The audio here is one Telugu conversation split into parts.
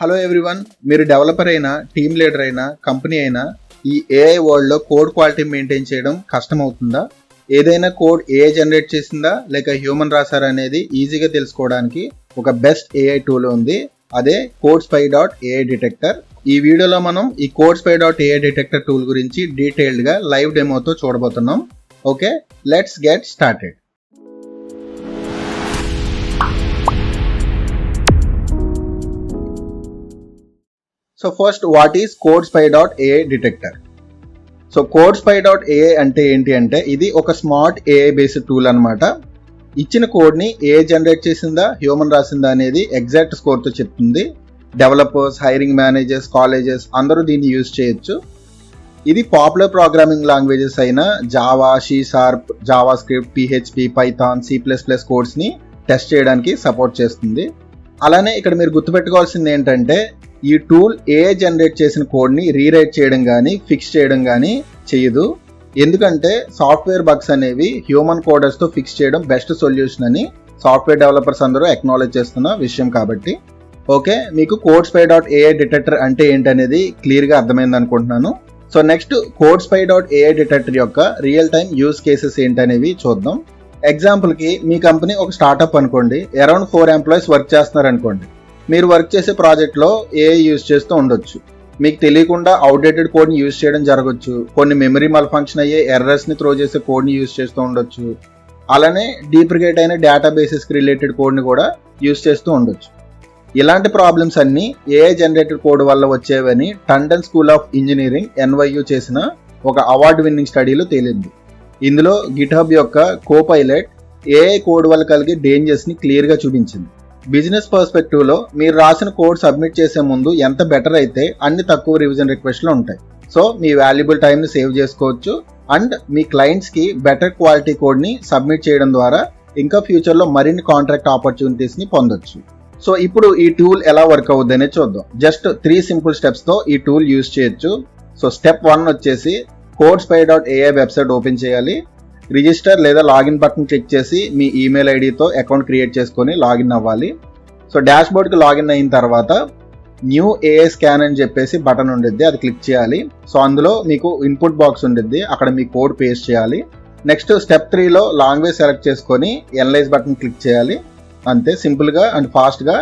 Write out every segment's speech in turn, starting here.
హలో ఎవ్రీవన్, మీరు డెవలపర్ అయినా, టీమ్ లీడర్ అయినా, కంపెనీ అయినా ఈ ఏఐ వరల్డ్లో కోడ్ క్వాలిటీ మెయింటైన్ చేయడం కష్టం అవుతుందా? ఏదైనా కోడ్ ఏఐ జనరేట్ చేసిందా లేక హ్యూమన్ రాసారా అనేది ఈజీగా తెలుసుకోవడానికి ఒక బెస్ట్ ఏఐ టూల్ ఉంది. అదే CodeSpy.ai డిటెక్టర్. ఈ వీడియోలో మనం ఈ CodeSpy.ai డిటెక్టర్ టూల్ గురించి డీటెయిల్డ్గా లైవ్ డెమోతో చూడబోతున్నాం. Okay, let's get started. So first, what is CodeSpy.ai detector? So CodeSpy.ai అంటే ఏంటి అంటే, ఇది ఒక స్మార్ట్ ఏఐ బేస్డ్ టూల్ అనమాట. ఇచ్చిన కోడ్ని ఏఐ జనరేట్ చేసిందా, హ్యూమన్ రాసిందా అనేది ఎగ్జాక్ట్ స్కోర్తో చెప్తుంది. డెవలపర్స్, హైరింగ్ మేనేజర్స్, కాలేజెస్ అందరూ దీన్ని యూజ్ చేయొచ్చు. ఇది పాపులర్ ప్రోగ్రామింగ్ లాంగ్వేజెస్ అయిన Java, C#, JavaScript, PHP, Python, C++ కోడ్స్ని టెస్ట్ చేయడానికి సపోర్ట్ చేస్తుంది. అలానే ఇక్కడ మీరు గుర్తుపెట్టుకోవాల్సింది ఏంటంటే, ఈ టూల్ ఏఐ జనరేట్ చేసిన కోడ్ని రీరైట్ చేయడం కానీ ఫిక్స్ చేయడం కానీ చేయదు. ఎందుకంటే సాఫ్ట్వేర్ బగ్స్ అనేవి హ్యూమన్ కోడర్స్తో ఫిక్స్ చేయడం బెస్ట్ సొల్యూషన్ అని సాఫ్ట్వేర్ డెవలపర్స్ అందరూ అక్నాలెడ్జ్ చేస్తున్న విషయం కాబట్టి. ఓకే, మీకు CodeSpy.ai డిటెక్టర్ అంటే ఏంటనేది క్లియర్గా అర్థమైంది అనుకుంటున్నాను. సో నెక్స్ట్, CodeSpy.ai డిటెక్టర్ యొక్క రియల్ టైమ్ యూజ్ కేసెస్ ఏంటనేవి చూద్దాం. ఎగ్జాంపుల్కి, మీ కంపెనీ ఒక స్టార్టప్ అనుకోండి, అరౌండ్ 4 ఎంప్లాయీస్ వర్క్ చేస్తున్నారు అనుకోండి. మీరు వర్క్ చేసే ప్రాజెక్ట్లో ఏఐ యూజ్ చేస్తూ ఉండొచ్చు. మీకు తెలియకుండా అవుట్డేటెడ్ కోడ్ని యూజ్ చేయడం జరగచ్చు. కొన్ని మెమరీ మల్ ఫంక్షన్ అయ్యే ఎర్రర్స్ని త్రో చేసే కోడ్ని యూజ్ చేస్తూ ఉండొచ్చు. అలానే డీప్రికేట్ అయిన డేటాబేసెస్కి రిలేటెడ్ కోడ్ని కూడా యూజ్ చేస్తూ ఉండొచ్చు. ఇలాంటి ప్రాబ్లమ్స్ అన్నీ ఏఐ జనరేటెడ్ కోడ్ వల్ల వచ్చేవని Tandon school of engineering NYU చేసిన ఒక అవార్డు విన్నింగ్ స్టడీలో తేలింది. ఇందులో గిట్హబ్ యొక్క కోపైలట్ ఏఐ కోడ్ వల్ల కలిగే డేంజర్స్ని క్లియర్గా చూపించింది. బిజినెస్ పర్స్పెక్టివ్లో మీరు రాసిన కోడ్ సబ్మిట్ చేసే ముందు ఎంత బెటర్ అయితే అన్ని తక్కువ రివిజన్ రిక్వెస్ట్లు ఉంటాయి. సో మీ వాల్యుబుల్ టైంని సేవ్ చేసుకోవచ్చు అండ్ మీ క్లయింట్స్కి బెటర్ క్వాలిటీ కోడ్ని సబ్మిట్ చేయడం ద్వారా ఇంకా ఫ్యూచర్లో మరిన్ని కాంట్రాక్ట్ ఆపర్చునిటీస్ని పొందొచ్చు. సో ఇప్పుడు ఈ టూల్ ఎలా వర్క్ అవుద్ది అనేది చూద్దాం. జస్ట్ 3 సింపుల్ స్టెప్స్తో ఈ టూల్ యూజ్ చేయొచ్చు. సో స్టెప్ 1 వచ్చేసి CodeSpy.ai వెబ్సైట్ ఓపెన్ చేయాలి. రిజిస్టర్ లేదా లాగిన్ బటన్ క్లిక్ చేసి మీ ఈమెయిల్ ఐడితో అకౌంట్ క్రియేట్ చేసుకొని లాగిన్ అవ్వాలి. సో డాష్ బోర్డ్కి లాగిన్ అయిన తర్వాత న్యూ ఏఐ స్కాన్ అని చెప్పేసి బటన్ ఉండిద్ది, అది క్లిక్ చేయాలి. సో అందులో మీకు ఇన్పుట్ బాక్స్ ఉండిద్ది, అక్కడ మీ కోడ్ పేస్ట్ చేయాలి. నెక్స్ట్ స్టెప్ 3లో లాంగ్వేజ్ సెలెక్ట్ చేసుకొని ఎనలైజ్ బటన్ క్లిక్ చేయాలి. అంతే, సింపుల్గా అండ్ ఫాస్ట్గా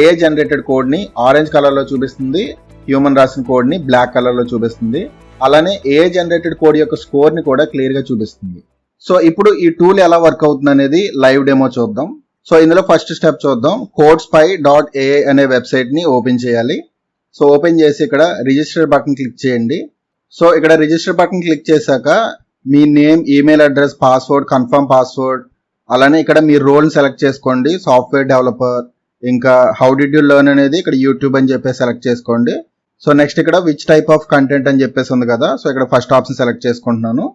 ఏఐ జనరేటెడ్ కోడ్ని ఆరెంజ్ కలర్లో చూపిస్తుంది, హ్యూమన్ రాసిన కోడ్ని బ్లాక్ కలర్లో చూపిస్తుంది. అలానే ఏఐ జనరేటెడ్ కోడ్ యొక్క స్కోర్ని కూడా క్లియర్గా చూపిస్తుంది. సో ఇప్పుడు ఈ టూల్ ఎలా వర్క్ అవుతుంది అనేది లైవ్ డెమో చూద్దాం. సో ఇందులో ఫస్ట్ స్టెప్ చూద్దాం. CodeSpy.ai అనే వెబ్సైట్ని ఓపెన్ చేయాలి. సో ఓపెన్ చేసి ఇక్కడ రిజిస్టర్ బటన్ క్లిక్ చేయండి. సో ఇక్కడ రిజిస్టర్ బటన్ క్లిక్ చేశాక మీ name, email address, password, confirm password, అలానే ఇక్కడ మీ రోల్ని సెలెక్ట్ చేసుకోండి. సాఫ్ట్వేర్ డెవలపర్, ఇంకా హౌ డిడ్ యూ లెర్న్ అనేది ఇక్కడ యూట్యూబ్ అని చెప్పేసి సెలెక్ట్ చేసుకోండి. సో నెక్స్ట్ ఇక్కడ విచ్ టైప్ ఆఫ్ కంటెంట్ అని చెప్పేసి ఉంది కదా, సో ఇక్కడ ఫస్ట్ ఆప్షన్ సెలెక్ట్ చేసుకుంటున్నాను.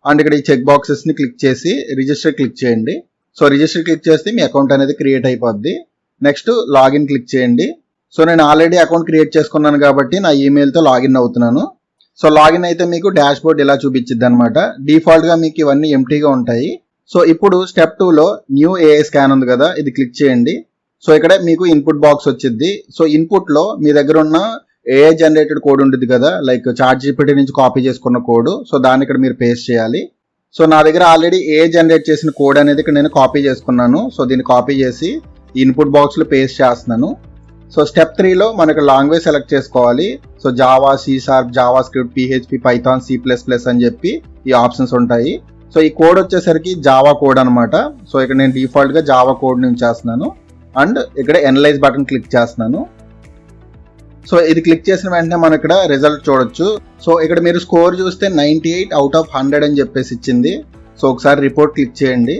అండ్ ఇక్కడ ఈ చెక్ బాక్సెస్ని క్లిక్ చేసి రిజిస్టర్ క్లిక్ చేయండి. సో రిజిస్టర్ క్లిక్ చేస్తే మీ అకౌంట్ అనేది క్రియేట్ అయిపోద్ది. నెక్స్ట్ లాగిన్ క్లిక్ చేయండి. సో నేను ఆల్రెడీ అకౌంట్ క్రియేట్ చేసుకున్నాను కాబట్టి నా ఈమెయిల్తో లాగిన్ అవుతున్నాను. సో లాగిన్ అయితే మీకు డాష్ బోర్డ్ ఇలా చూపించిద్ది అనమాట. డిఫాల్ట్గా మీకు ఇవన్నీ ఎంటీగా ఉంటాయి. సో ఇప్పుడు స్టెప్ 2లో న్యూ ఏఐ స్కాన్ ఉంది కదా, ఇది క్లిక్ చేయండి. సో ఇక్కడ మీకు ఇన్పుట్ బాక్స్ వచ్చింది. సో ఇన్పుట్లో మీ దగ్గర ఉన్న ఏఐ జనరేటెడ్ కోడ్ ఉంటుంది కదా, లైక్ ChatGPT నుంచి కాపీ చేసుకున్న కోడ్. సో దాన్ని ఇక్కడ మీరు పేస్ట్ చేయాలి. సో నా దగ్గర ఆల్రెడీ ఏఐ జనరేట్ చేసిన కోడ్ అనేది ఇక్కడ నేను కాపీ చేసుకున్నాను. సో దీన్ని కాపీ చేసి ఇన్పుట్ బాక్స్లో పేస్ట్ చేస్తున్నాను. సో స్టెప్ 3లో మనకు లాంగ్వేజ్ సెలెక్ట్ చేసుకోవాలి. So Java, C#, JavaScript, PHP, Python, C++ అని చెప్పి ఈ ఆప్షన్స్ ఉంటాయి. సో ఈ కోడ్ వచ్చేసరికి జావా కోడ్ అనమాట. సో ఇక్కడ నేను డిఫాల్ట్గా జావా కోడ్ నుంచి చేస్తున్నాను అండ్ ఇక్కడ ఎనలైజ్ బటన్ క్లిక్ చేస్తున్నాను. సో ఇది క్లిక్ చేసిన వెంటనే మనం ఇక్కడ రిజల్ట్ చూడొచ్చు. సో ఇక్కడ మీరు స్కోర్ చూస్తే 98 అవుట్ ఆఫ్ 100 అని చెప్పేసి ఇచ్చింది. సో ఒకసారి రిపోర్ట్ క్లిక్ చేయండి.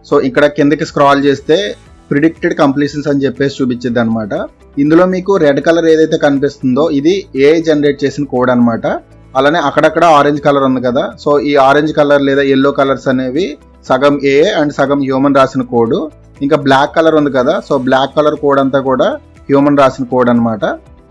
సో ఇక్కడ కిందకి స్క్రాల్ చేస్తే ప్రిడిక్టెడ్ కంప్లీషన్స్ అని చెప్పేసి చూపించింది అనమాట. ఇందులో మీకు రెడ్ కలర్ ఏదైతే కనిపిస్తుందో ఇది ఏఐ జనరేట్ చేసిన కోడ్ అనమాట. అలానే అక్కడక్కడ ఆరెంజ్ కలర్ ఉంది కదా, సో ఈ ఆరెంజ్ కలర్ లేదా ఎల్లో కలర్స్ అనేవి సగం ఏఐ అండ్ సగం హ్యూమన్ రాసిన కోడ్. ఇంకా బ్లాక్ కలర్ ఉంది కదా, సో బ్లాక్ కలర్ కోడ్ అంతా కూడా హ్యూమన్ రాసిన కోడ్ అనమాట.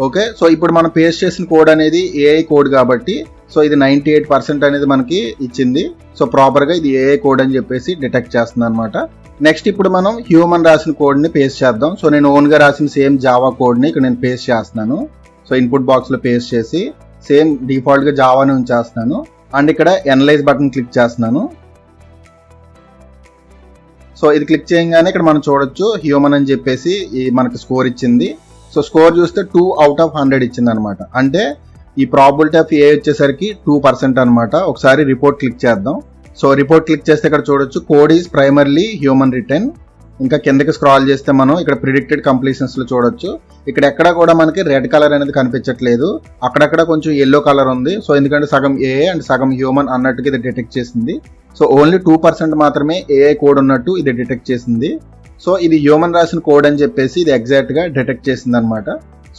ఓకే, సో ఇప్పుడు మనం పేస్ట్ చేసిన కోడ్ అనేది ఏఐ కోడ్ కాబట్టి సో ఇది 98% అనేది మనకి ఇచ్చింది. సో ప్రాపర్గా ఇది ఏఐ కోడ్ అని చెప్పేసి డిటెక్ట్ చేస్తుంది అనమాట. నెక్స్ట్ ఇప్పుడు మనం హ్యూమన్ రాసిన కోడ్ని పేస్ట్ చేద్దాం. సో నేను ఓన్గా రాసిన సేమ్ జావా కోడ్ని ఇక్కడ నేను పేస్ట్ చేస్తున్నాను. సో ఇన్పుట్ బాక్స్లో పేస్ట్ చేసి సేమ్ డిఫాల్ట్గా జావాని ఉంచేస్తున్నాను. అండ్ ఇక్కడ ఎనలైజ్ బటన్ క్లిక్ చేస్తున్నాను. సో ఇది క్లిక్ చేయగానే ఇక్కడ మనం చూడొచ్చు హ్యూమన్ అని చెప్పేసి మనకి స్కోర్ ఇచ్చింది. సో స్కోర్ చూస్తే 2/100 ఇచ్చింది అనమాట. అంటే ఈ ప్రాబిలిటీ ఆఫ్ ఏ వచ్చేసరికి 2% అనమాట. ఒకసారి రిపోర్ట్ క్లిక్ చేద్దాం. సో రిపోర్ట్ క్లిక్ చేస్తే ఇక్కడ చూడొచ్చు code is primarily human return. ఇంకా కిందకి స్క్రాల్ చేస్తే మనం ఇక్కడ ప్రిడిక్టెడ్ కంప్లీషన్స్ లో చూడొచ్చు. ఇక్కడ ఎక్కడ కూడా మనకి రెడ్ కలర్ అనేది కనిపించట్లేదు, అక్కడక్కడ కొంచెం ఎల్లో కలర్ ఉంది. సో ఎందుకంటే సగం ఏఐ అండ్ సగం హ్యూమన్ అన్నట్టుగా ఇది డిటెక్ట్ చేసింది. సో ఓన్లీ 2% మాత్రమే ఏఐ కోడ్ ఉన్నట్టు ఇది డిటెక్ట్ చేసింది. సో ఇది హ్యూమన్ రాసిన కోడ్ అని చెప్పేసి ఇది ఎగ్జాక్ట్ గా డిటెక్ట్ చేసింది అనమాట.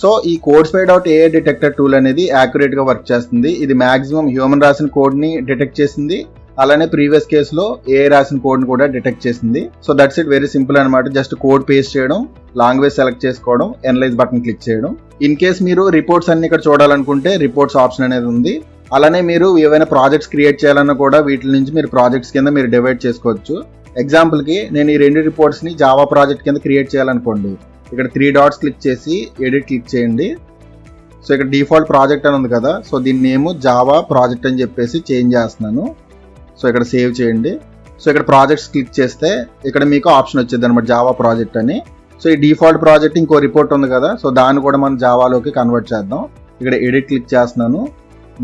సో ఈ CodeSpy.ai డిటెక్టర్ టూల్ అనేది యాక్యురేట్ గా వర్క్ చేస్తుంది. ఇది మాక్సిమం హ్యూమన్ రాసిన కోడ్ ని డిటెక్ట్ చేసింది, అలానే ప్రీవియస్ కేసులో ఏఐ రాసిన కోడ్ ని కూడా డిటెక్ట్ చేసింది. So that's it, very simple అనమాట. జస్ట్ కోడ్ పేస్ట్ చేయడం, లాంగ్వేజ్ సెలెక్ట్ చేసుకోవడం, ఎనలైజ్ బటన్ క్లిక్ చేయడం. ఇన్ కేస్ మీరు రిపోర్ట్స్ అన్ని ఇక్కడ చూడాలనుకుంటే రిపోర్ట్స్ ఆప్షన్ అనేది ఉంది. అలానే మీరు ఏవైనా ప్రాజెక్ట్స్ క్రియేట్ చేయాలన్నా కూడా వీటి నుంచి మీరు ప్రాజెక్ట్స్ కింద మీరు డివైడ్ చేసుకోవచ్చు. ఎగ్జాంపుల్ కి నేను ఈ 2 రిపోర్ట్స్ ని జావా ప్రాజెక్ట్ కింద క్రియేట్ చేయాలనుకోండి. ఇక్కడ 3 డాట్స్ క్లిక్ చేసి ఎడిట్ క్లిక్ చేయండి. సో ఇక్కడ డిఫాల్ట్ ప్రాజెక్ట్ అని ఉంది కదా, సో దీని నేమ్ జావా ప్రాజెక్ట్ అని చెప్పేసి చేంజ్ చేస్తున్నాను. సో ఇక్కడ సేవ్ చేయండి. సో ఇక్కడ ప్రాజెక్ట్స్ క్లిక్ చేస్తే ఇక్కడ మీకు ఆప్షన్ వచ్చేది అనమాట జావా ప్రాజెక్ట్ అని. సో ఈ డిఫాల్ట్ ప్రాజెక్ట్ ఇంకో రిపోర్ట్ ఉంది కదా, సో దాన్ని కూడా మనం జావాలోకి కన్వర్ట్ చేద్దాం. ఇక్కడ ఎడిట్ క్లిక్ చేస్తున్నాను.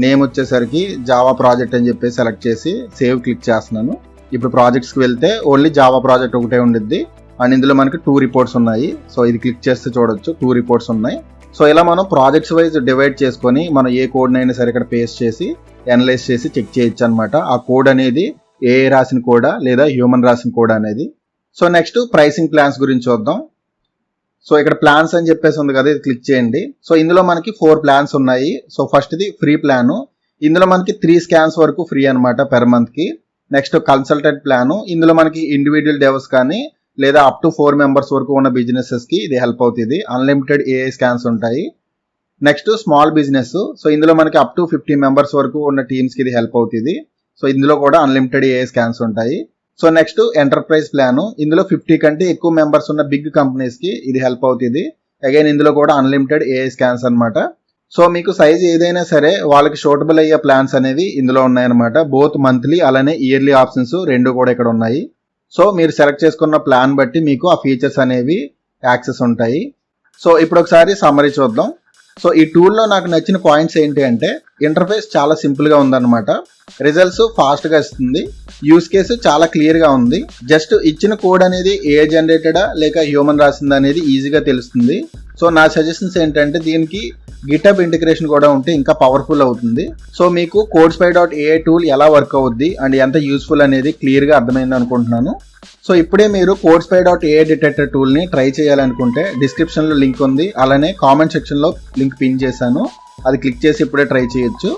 నేమ్ వచ్చేసరికి జావా ప్రాజెక్ట్ అని చెప్పేసి సెలెక్ట్ చేసి సేవ్ క్లిక్ చేస్తున్నాను. ఇప్పుడు ప్రాజెక్ట్స్కి వెళ్తే ఓన్లీ జావా ప్రాజెక్ట్ ఒకటే ఉండిద్ది. అండ్ ఇందులో మనకి 2 రిపోర్ట్స్ ఉన్నాయి. సో ఇది క్లిక్ చేస్తే చూడొచ్చు 2 రిపోర్ట్స్ ఉన్నాయి. సో ఇలా మనం ప్రాజెక్ట్స్ వైజ్ డివైడ్ చేసుకొని మనం ఏ కోడ్ అయినా సరే ఇక్కడ పేస్ట్ చేసి అనలైజ్ చేసి చెక్ చేయొచ్చు అనమాట. ఆ కోడ్ అనేది ఏఐ రాసిన కోడా లేదా హ్యూమన్ రాసిన కోడా అనేది. సో నెక్స్ట్ ప్రైసింగ్ ప్లాన్స్ గురించి చూద్దాం. సో ఇక్కడ ప్లాన్స్ అని చెప్పేసి ఉంది కదా, ఇది క్లిక్ చేయండి. సో ఇందులో మనకి 4 ప్లాన్స్ ఉన్నాయి. సో ఫస్ట్ ఇది ఫ్రీ ప్లాను. ఇందులో మనకి 3 స్కాన్స్ వరకు ఫ్రీ అనమాట పెర్ మంత్ కి. Next consultant plan. ఇందులో మనకి ఇండివిజువల్ డెవస్ కానీ లేదా అప్ టు 4 మెంబర్స్ వరకు ఉన్న బిజినెసెస్ కి ఇది హెల్ప్ అవుతుంది. అన్లిమిటెడ్ ఏఐ స్కాన్స్ ఉంటాయి. Next small business. సో ఇందులో మనకి అప్ టు 50 మెంబర్స్ వరకు ఉన్న టీమ్స్ కి ఇది హెల్ప్ అవుతుంది. సో ఇందులో కూడా అన్లిమిటెడ్ ఏఐ స్కాన్స్ ఉంటాయి. So next enterprise plan. ఇందులో 50 కంటే ఎక్కువ మెంబర్స్ ఉన్న బిగ్ కంపెనీస్ కి ఇది హెల్ప్ అవుతుంది. అగైన్ ఇందులో కూడా అన్లిమిటెడ్ ఏఐ స్కాన్స్ అనమాట. సో మీకు సైజ్ ఏదైనా సరే వాళ్ళకి షూటబుల్ అయ్యే ప్లాన్స్ అనేవి ఇందులో ఉన్నాయన్నమాట. బోత్ మంత్లీ అలానే ఇయర్లీ ఆప్షన్స్ 2 కూడా ఇక్కడ ఉన్నాయి. సో మీరు సెలెక్ట్ చేసుకున్న ప్లాన్ బట్టి మీకు ఆ ఫీచర్స్ అనేవి యాక్సెస్ ఉంటాయి. సో ఇప్పుడు ఒకసారి సమ్మరీ చూద్దాం. సో ఈ టూల్లో నాకు నచ్చిన పాయింట్స్ ఏంటి అంటే ఇంటర్ఫేస్ చాలా సింపుల్ గా ఉందన్నమాట. రిజల్ట్స్ ఫాస్ట్ గా ఇస్తుంది. యూస్ కేసు చాలా క్లియర్ గా ఉంది. జస్ట్ ఇచ్చిన కోడ్ అనేది ఏ జనరేటెడా లేక హ్యూమన్ రాసిందా అనేది ఈజీగా తెలుస్తుంది. సో నా సజెషన్స్ ఏంటంటే దీనికి గిటబ్ ఇంటిగ్రేషన్ కూడా ఉంటే ఇంకా పవర్ఫుల్ అవుతుంది. సో మీకు CodeSpy.ai టూల్ ఎలా వర్క్ అవుద్ది అండ్ ఎంత యూస్ఫుల్ అనేది క్లియర్ గా అర్థమైంది అనుకుంటున్నాను. సో ఇప్పుడే మీరు CodeSpy.ai డిటెక్టర్ టూల్ ని ట్రై చేయాలనుకుంటే డిస్క్రిప్షన్ లో లింక్ ఉంది, అలానే కామెంట్ సెక్షన్ లో లింక్ పిన్ చేశాను, అది క్లిక్ చేసి ఇప్పుడే ట్రై చేయొచ్చు.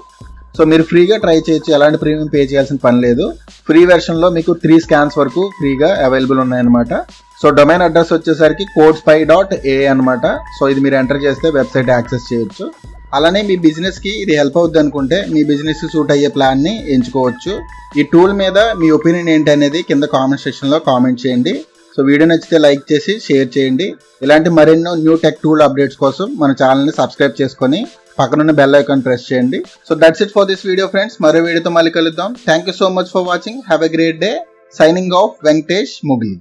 సో మీరు ఫ్రీగా ట్రై చేయొచ్చు, ఎలాంటి ప్రీమియం పే చేయాల్సిన పని లేదు. ఫ్రీ వెర్షన్ లో మీకు 3 స్కాన్స్ వరకు ఫ్రీగా అవైలబుల్ ఉన్నాయన్నమాట. సో డొమైన్ అడ్రస్ వచ్చేసరికి CodeSpy.ai అనమాట. సో ఇది మీరు ఎంటర్ చేస్తే వెబ్సైట్ యాక్సెస్ చేయొచ్చు. అలానే మీ బిజినెస్ కి ఇది హెల్ప్ అవుద్ది అనుకుంటే మీ బిజినెస్ కి సూట్ అయ్యే ప్లాన్ ని ఎంచుకోవచ్చు. ఈ టూల్ మీద మీ ఒపీనియన్ ఏంటి అనేది కింద కామెంట్ సెక్షన్ లో కామెంట్ చేయండి. సో వీడియో నచ్చితే లైక్ చేసి షేర్ చేయండి. ఇలాంటి మరెన్నో న్యూ టెక్ టూల్ అప్డేట్స్ కోసం మన ఛానల్ ని సబ్స్క్రైబ్ చేసుకొని పక్కనున్న బెల్ ఐకాన్ ప్రెస్ చేయండి. So that's it for this video friends. మరో వీడియోతో మళ్ళీ కలుద్దాం. Thank you so much for watching. Have a great day. Signing off Venkatesh Mugili.